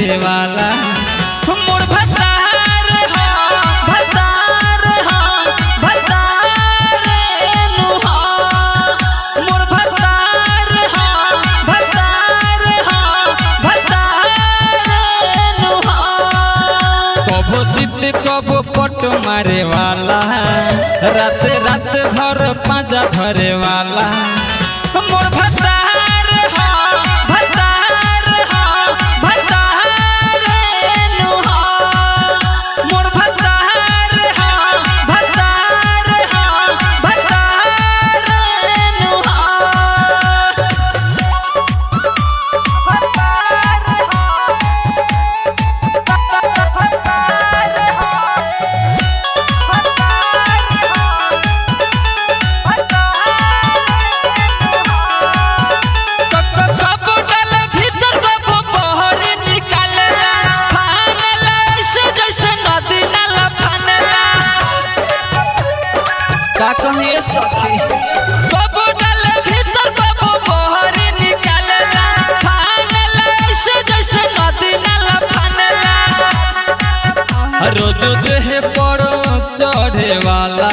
मारे वाला मोर भतार हो भतार हो भतार नुहा मोर भतार हो भतार हो भतार नुहा कबो चित कबो पट मारे वाला रात रात भर पाजा धरे वाला मोर भतार हो भतार हो भतार नुहा मोर भतार हो भतार हो भतार नुहा का कहिए सखी बाबू डाले भीतर बाबू बहरी निकालेला फानेला ऐसे जैसे नदी नाला फानेला रोज देह पर चढ़े वाला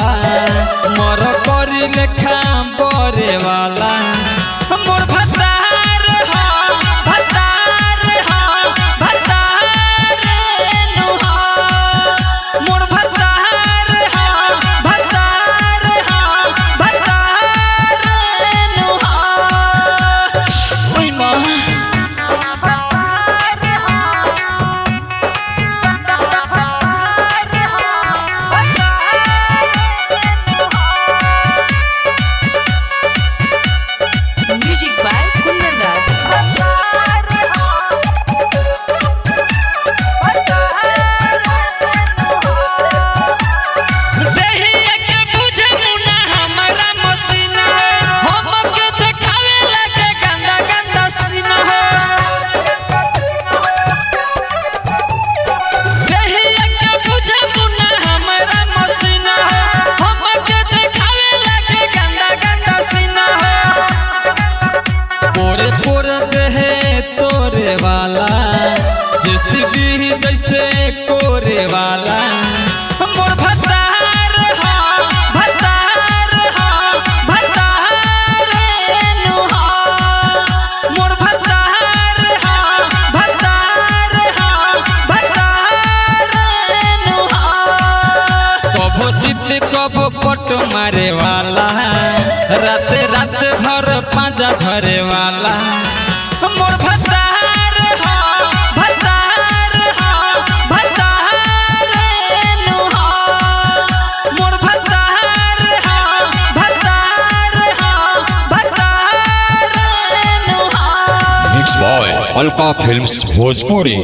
मोर करी लेखा बरे वाला मोर भतार हो भतार हो भतार नुहा मोर भतार हो भतार हो भतार नुहा ओइ मां Music by Kundan Raj. तोरे वाला जेसीबी जैसे कोरे वाला मोर भतार हो भतार हो भतार नुहा मोर भतार हो भतार हो भतार नुहा कबो चित कबो पट मारे वाला रात रात भर पाजा धरे वाला मोर भतार हो भतार हो भतार नुहा मोर भतार हो भतार हो भतार नुहा mix by Alka films Bhojpuri.